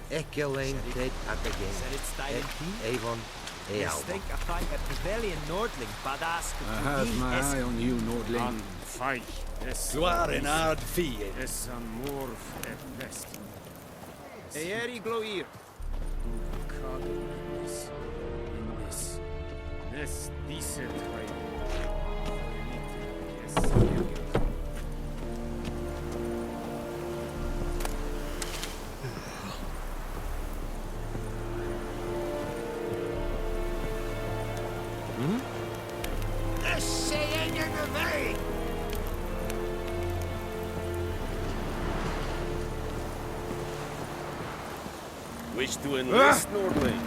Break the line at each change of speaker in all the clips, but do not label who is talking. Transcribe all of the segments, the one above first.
Ekki alleen tijd atageen. Et Avon e Alba.
Think I find a pavilion Nordling, but ask
I have my eye on you, Nordling.
Gloire en aard fie.
Eri gloir.
Wish to enlist, Nordling.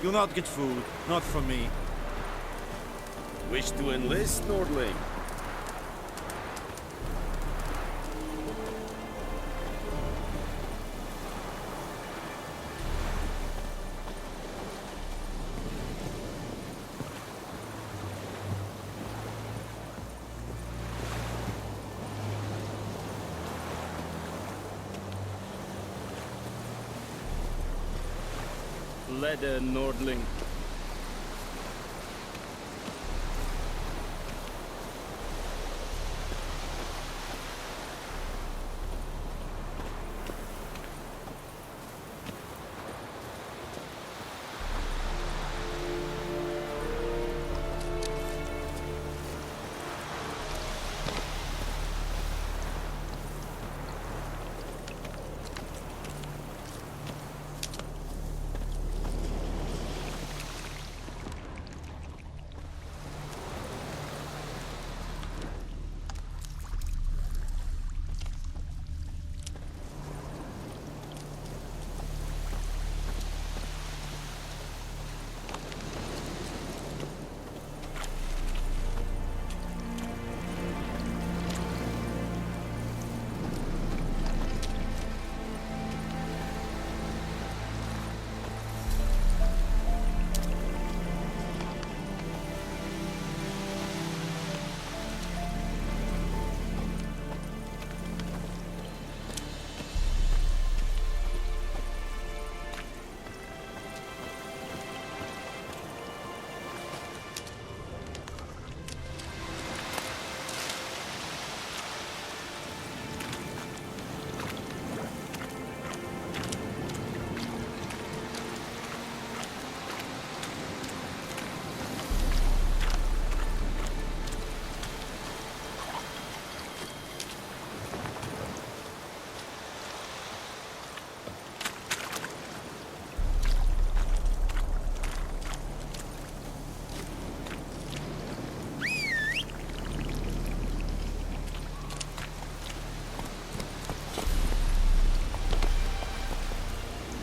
You'll not get food, not from me.
Wish to enlist, Nordling. Leather, Nordling.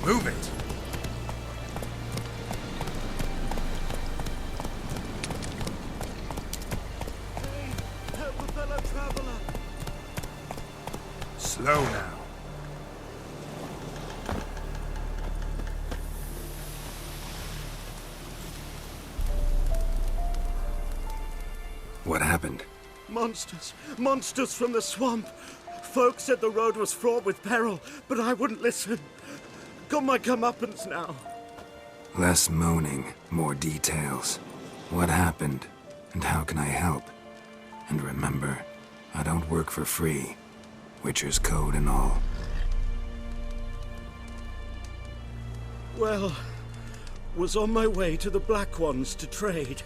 Move it!
Hey, help a fellow traveler.
Slow now.
What happened?
Monsters. Monsters from the swamp. Folks said the road was fraught with peril, but I wouldn't listen. Got my comeuppance now.
Less moaning, more details. What happened, and how can I help? And remember, I don't work for free. Witcher's code and all.
Well, was on my way to the Black Ones to trade.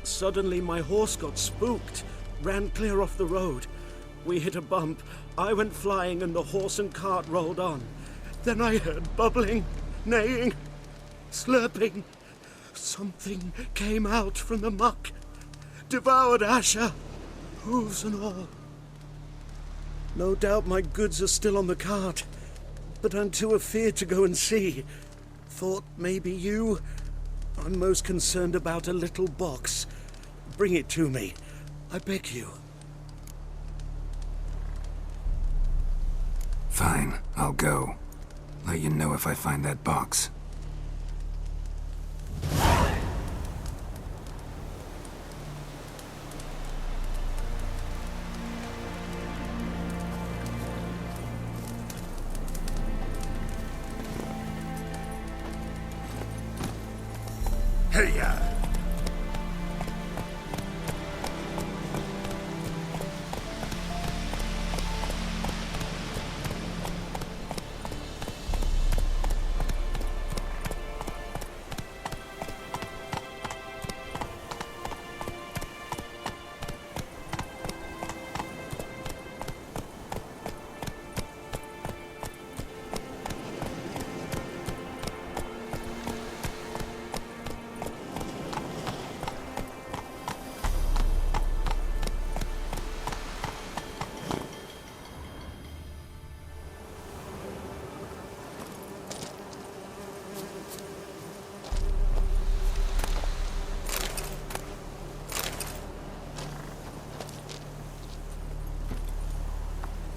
Suddenly my horse got spooked, ran clear off the road. We hit a bump, I went flying and the horse and cart rolled on. Then I heard bubbling, neighing, slurping. Something came out from the muck, devoured Asher, hooves and all. No doubt my goods are still on the cart. but I'm too afeard to go and see. Thought maybe you... I'm most concerned about a little box. Bring it to me. I beg you.
Fine, I'll go. Let you know if I find that box.
Hey-ya!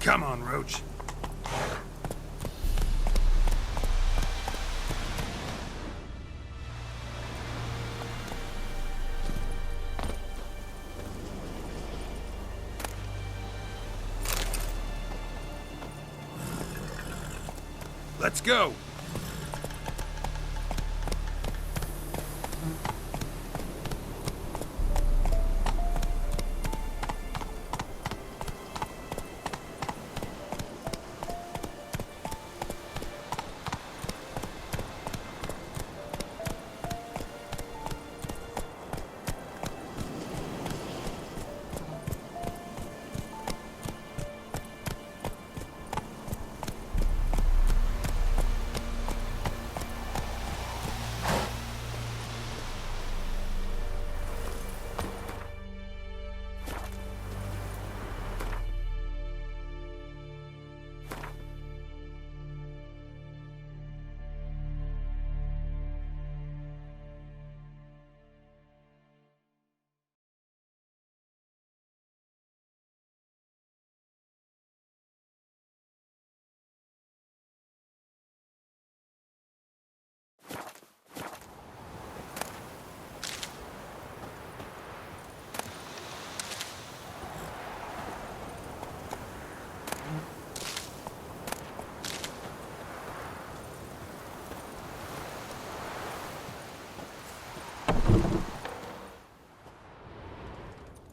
Come on, Roach. Let's go.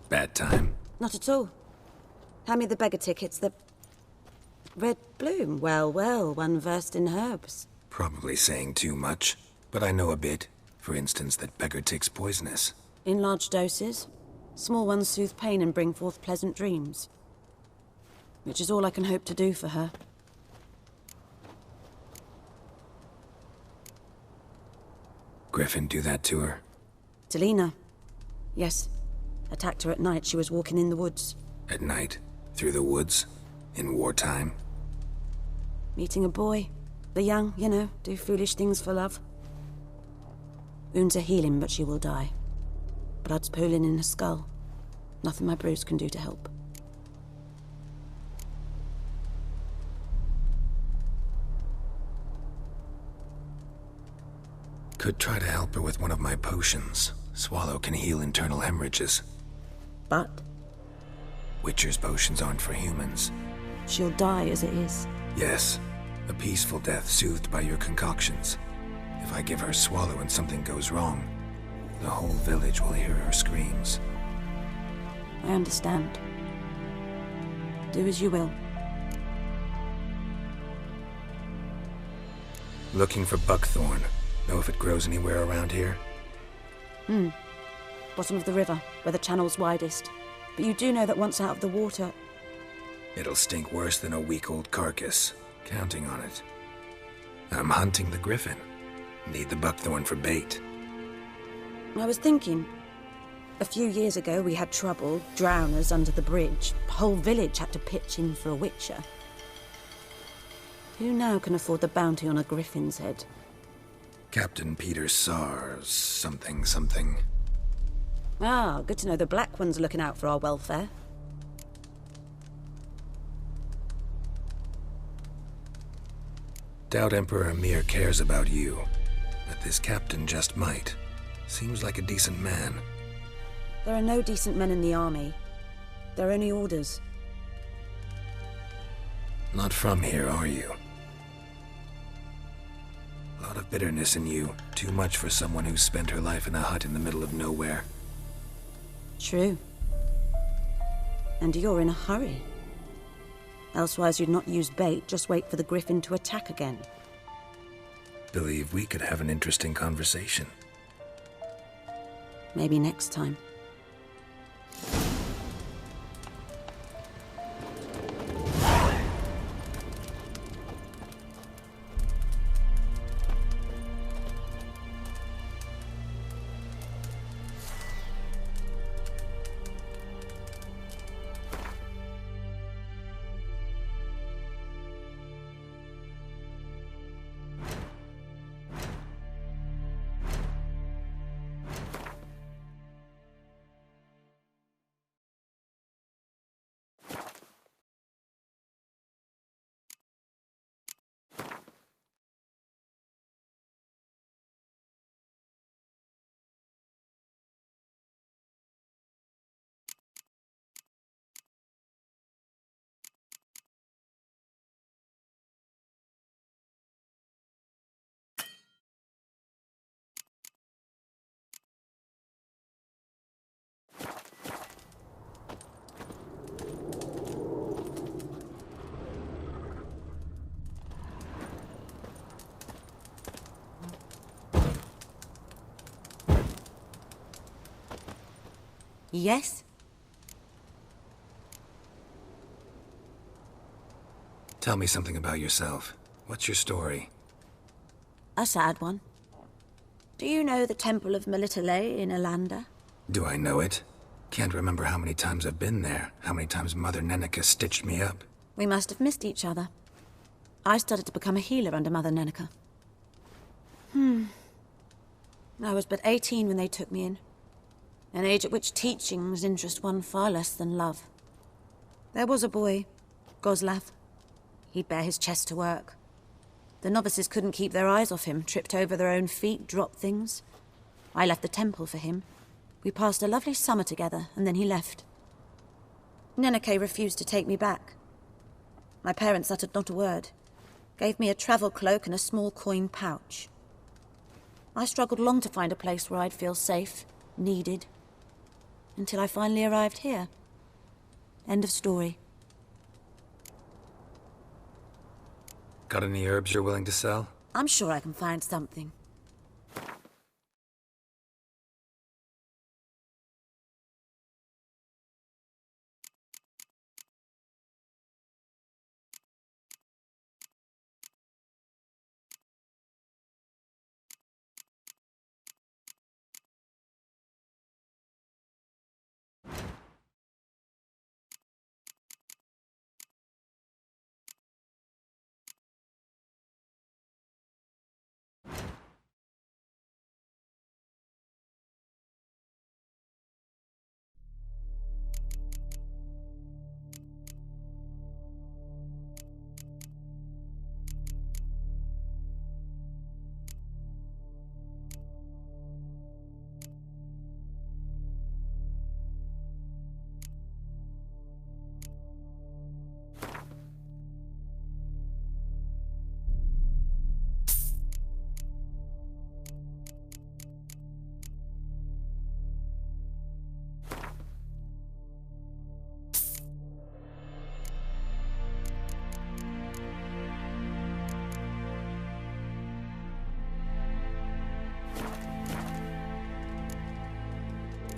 Bad time.
Not at all. Hand me the beggar tickets, the... Red bloom. Well, well, one versed in herbs.
Probably saying too much, but I know a bit. For instance, that beggar tick's poisonous.
In large doses. Small ones soothe pain and bring forth pleasant dreams. Which is all I can hope to do for her.
Griffin do that to her?
Delina. Yes. Attacked her at night. She was walking in the woods.
At night? Through the woods? In wartime?
Meeting a boy. The young, you know, do foolish things for love. Wounds are healing, but she will die. Blood's pooling in her skull. Nothing my brews can do to help.
Could try to help her with one of my potions. Swallow can heal internal hemorrhages.
But
Witcher's potions aren't for humans.
she'll die as it is.
Yes, a peaceful death soothed by your concoctions. If I give her Swallow and something goes wrong, the whole village will hear her screams.
I understand. Do as you will.
Looking for buckthorn. Know if it grows anywhere around here?
Bottom of the river, where the channel's widest. But you do know that once out of the water...
It'll stink worse than a week-old carcass. Counting on it. I'm hunting the griffin. Need the buckthorn for bait.
I was thinking... A few years ago we had trouble, drowners under the bridge. The whole village had to pitch in for a witcher. Who now can afford the bounty on a griffin's head?
Captain Peter Sars, something something.
Ah, good to know the Black One's looking out for our welfare.
Doubt Emperor Emir cares about you, but this captain just might. Seems like a decent man.
There are no decent men in the army. They're only orders.
Not from here, are you? A lot of bitterness in you. Too much for someone who's spent her life in a hut in the middle of nowhere.
True. And you're in a hurry. Elsewise you'd not use bait, just wait for the griffin to attack again.
Believe we could have an interesting conversation.
Maybe next time. Yes?
Tell me something about yourself. What's your story?
A sad one. Do you know the Temple of Melitele in Alanda?
Do I know it? Can't remember how many times I've been there, how many times Mother Neneka stitched me up.
We must have missed each other. I started to become a healer under Mother Neneka. I was but 18 when they took me in. An age at which teachings interest one far less than love. There was a boy, Goslav. He'd bare his chest to work. The novices couldn't keep their eyes off him, tripped over their own feet, dropped things. I left the temple for him. We passed a lovely summer together, and then he left. Neneke refused to take me back. My parents uttered not a word, gave me a travel cloak and a small coin pouch. I struggled long to find a place where I'd feel safe, needed, until I finally arrived here. End of story.
Got any herbs you're willing to sell?
I'm sure I can find something.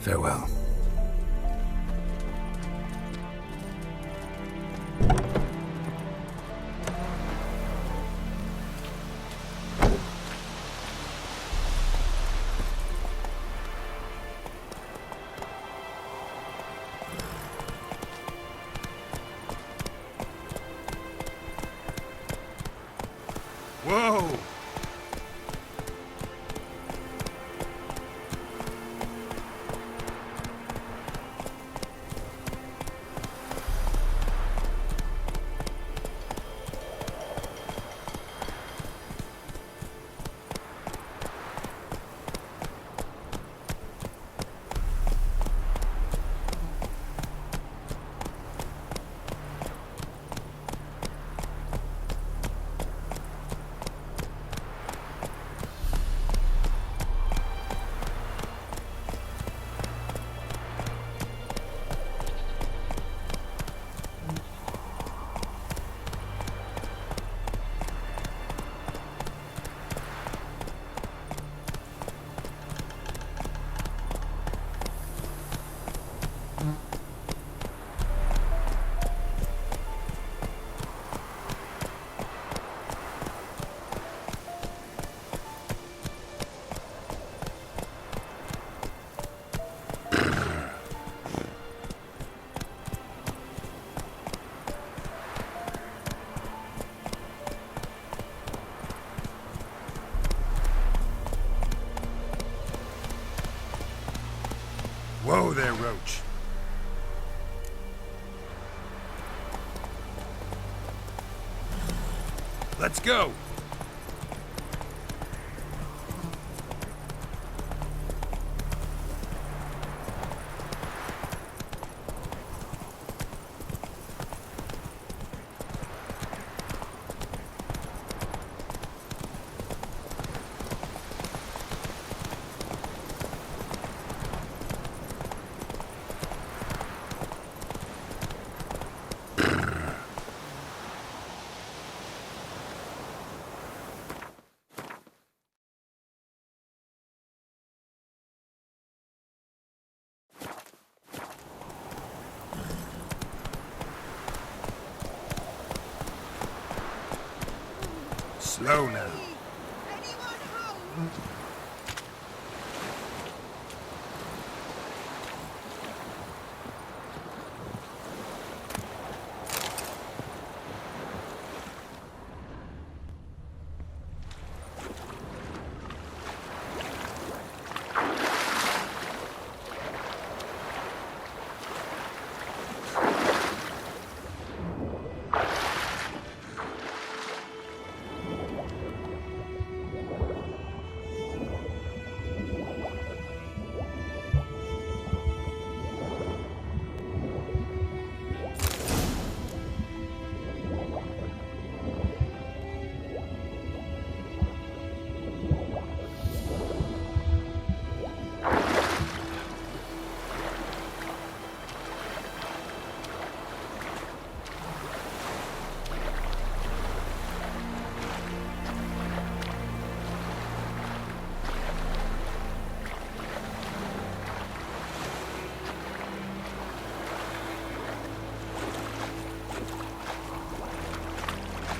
Farewell.
Whoa there, Roach. Let's go! Slow now.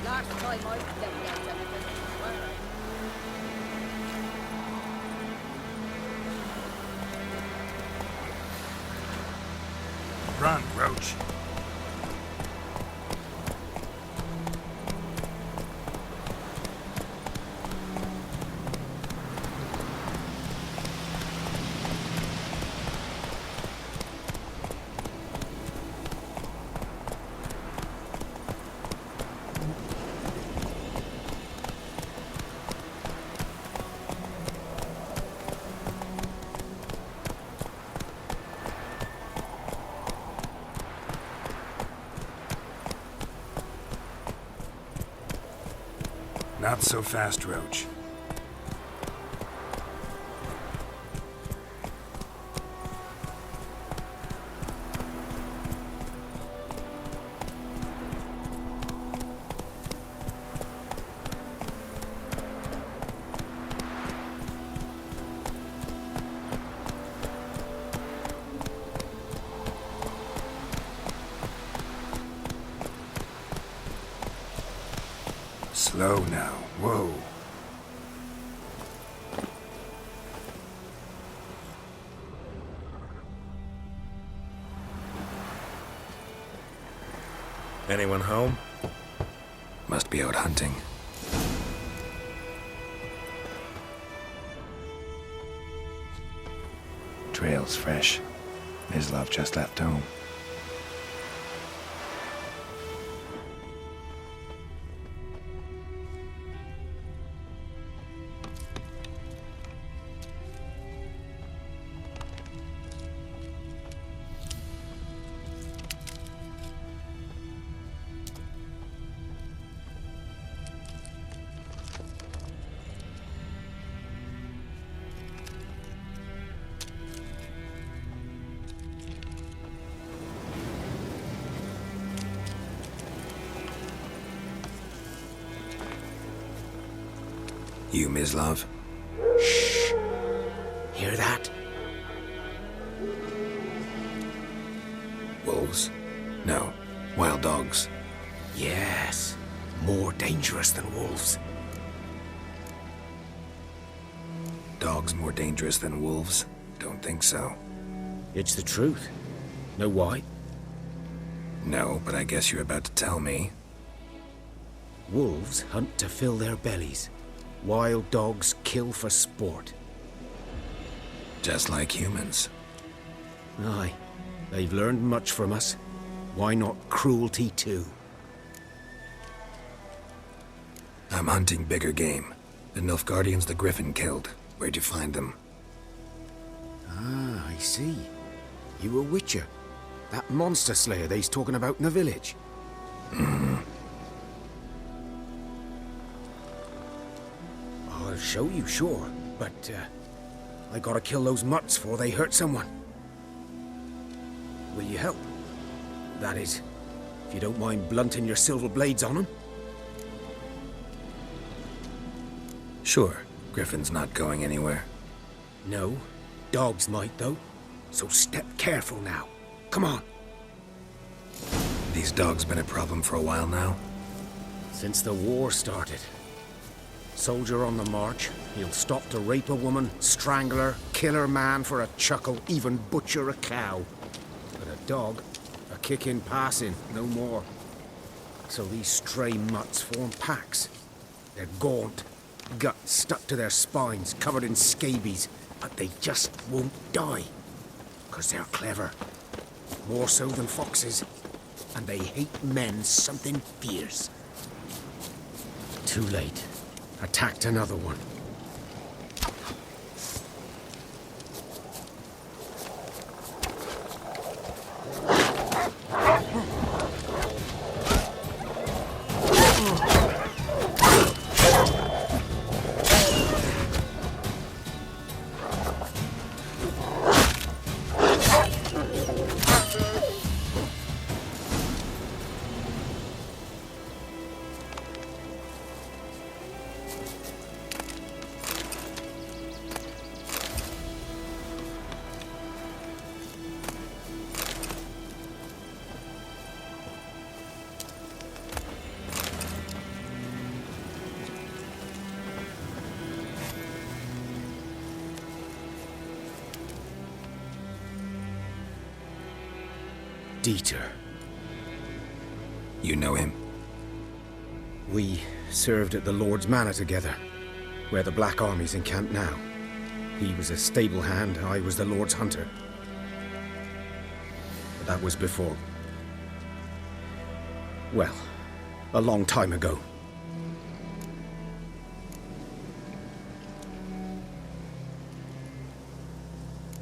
Last time I stepped out of the world.
Run, Roach. Not so fast, Roach. Slow now. Whoa.
Anyone home?
Must be out hunting. Trail's fresh. Mislav just left home. You, Mislav?
Shh. Hear that?
Wolves? No. Wild dogs.
Yes. More dangerous than wolves.
Dogs more dangerous than wolves? Don't think so.
It's the truth. Know why?
No, but I guess you're about to tell me.
Wolves hunt to fill their bellies. Wild dogs kill for sport.
Just like humans.
Aye, they've learned much from us. Why not cruelty too?
I'm hunting bigger game. The Nilfgaardians the Griffin killed. Where'd you find them?
Ah, I see. You a witcher. That monster slayer they's talking about in the village. I'll show you, sure. But, I gotta kill those mutts before they hurt someone. Will you help? That is, if you don't mind blunting your silver blades on them.
Sure. Griffin's not going anywhere.
No. Dogs might, though. So step careful now. Come on.
These dogs been a problem for a while now?
Since the war started. Soldier on the march, he'll stop to rape a woman, strangle her, kill her man for a chuckle, even butcher a cow. But a dog, a kick in passing, no more. So these stray mutts form packs. They're gaunt, guts stuck to their spines, covered in scabies, but they just won't die. 'Cause they're clever. More so than foxes. And they hate men something fierce. Too late. Attacked another one. Dieter.
You know him?
We served at the Lord's Manor together, where the Black Army's encamped now. He was a stable hand, I was the Lord's hunter. But that was before. Well, a long time ago.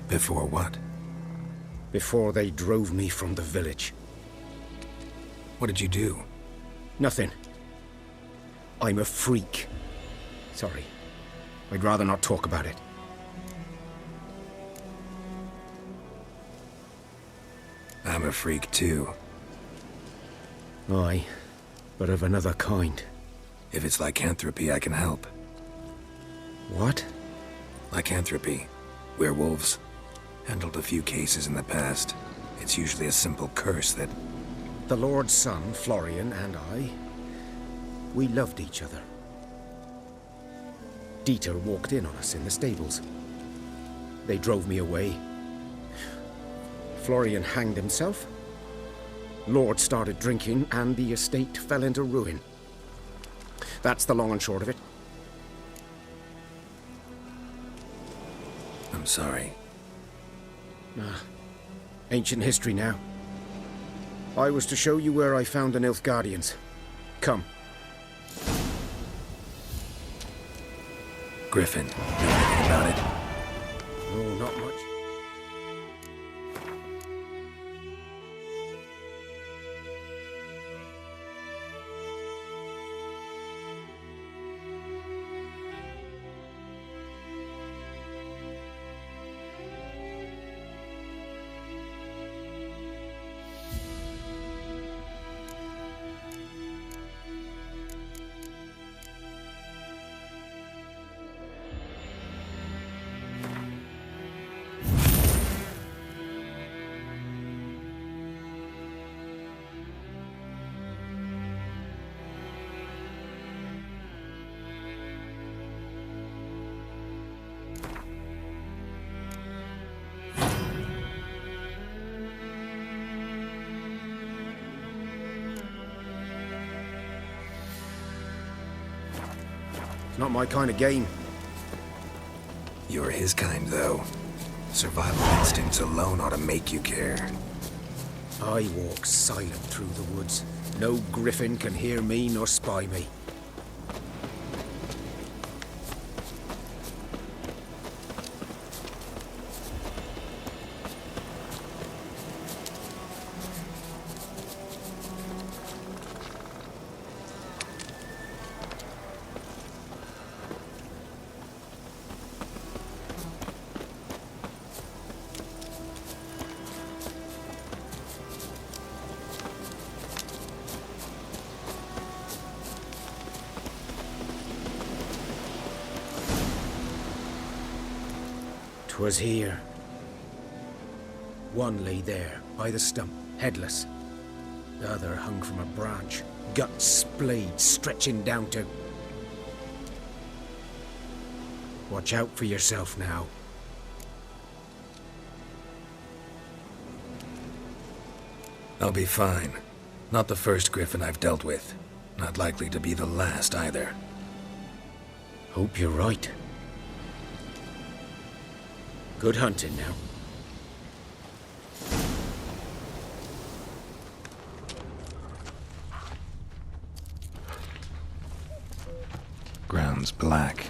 Before what?
Before they drove me from the village.
What did you do?
Nothing. I'm a freak. Sorry. I'd rather not talk about it.
I'm a freak too.
Aye, but of another kind.
If it's lycanthropy, I can help.
What?
Lycanthropy. Werewolves. Handled a few cases in the past. It's usually a simple curse that...
The Lord's son, Florian, and I, we loved each other. Dieter walked in on us in the stables. They drove me away. Florian hanged himself. Lord started drinking, and the estate fell into ruin. That's the long and short of it.
I'm sorry.
Ancient history now. I was to show you where I found the Nilfgaardians. Come.
Griffin, know anything about it?
Oh, not much. It's not my kind of game.
You're his kind, though. Survival instincts alone ought to make you care.
I walk silent through the woods. No griffin can hear me nor spy me. 'Twas here. One lay there, by the stump, headless. The other hung from a branch, guts splayed, stretching down to... Watch out for yourself now.
I'll be fine. Not the first griffin I've dealt with. Not likely to be the last either.
Hope you're right. Good hunting now.
Ground's black,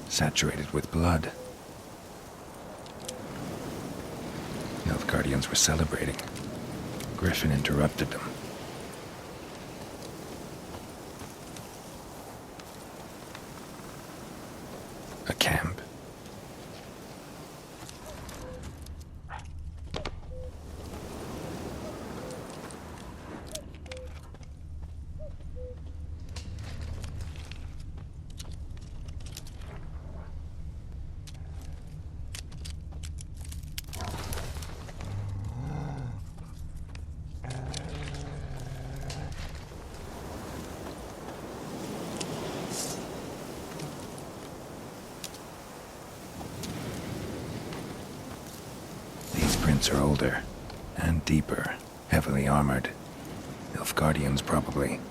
saturated with blood. Nilfgaardians were celebrating. Griffin interrupted them. A camp. Are older and deeper, heavily armored. Nilfgaardians, probably.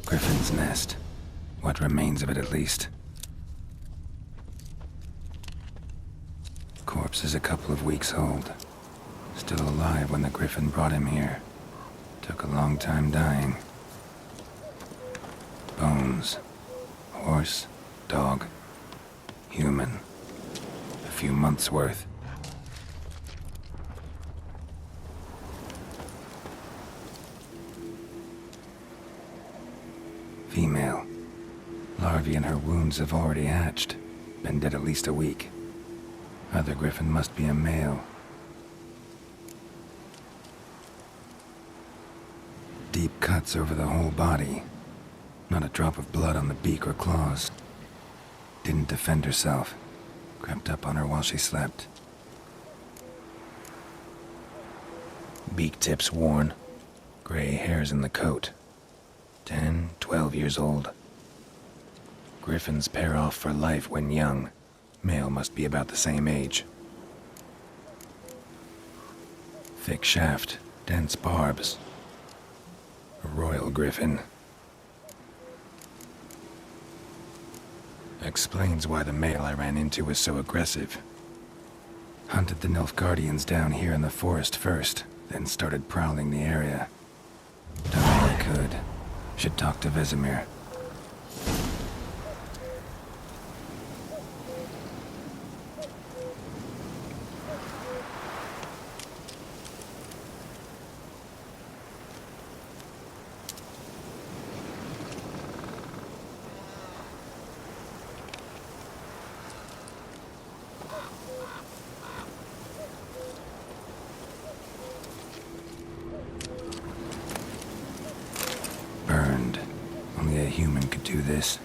Griffin's nest. What remains of it, at least. Corpse is a couple of weeks old. Still alive when the griffin brought him here. Took a long time dying. Bones. Horse, dog, human. A few months' worth. Female. Larvae in her wounds have already hatched. Been dead at least a week. Other griffin must be a male. Deep cuts over the whole body. Not a drop of blood on the beak or claws. Didn't defend herself. Crept up on her while she slept. Beak tips worn. Gray hairs in the coat. 10, 12 years old. Griffins pair off for life when young. Male must be about the same age. Thick shaft, dense barbs. A royal griffin. Explains why the male I ran into was so aggressive. Hunted the Nilfgaardians down here in the forest first, then started prowling the area. Done all I could. Should talk to Vesemir. this.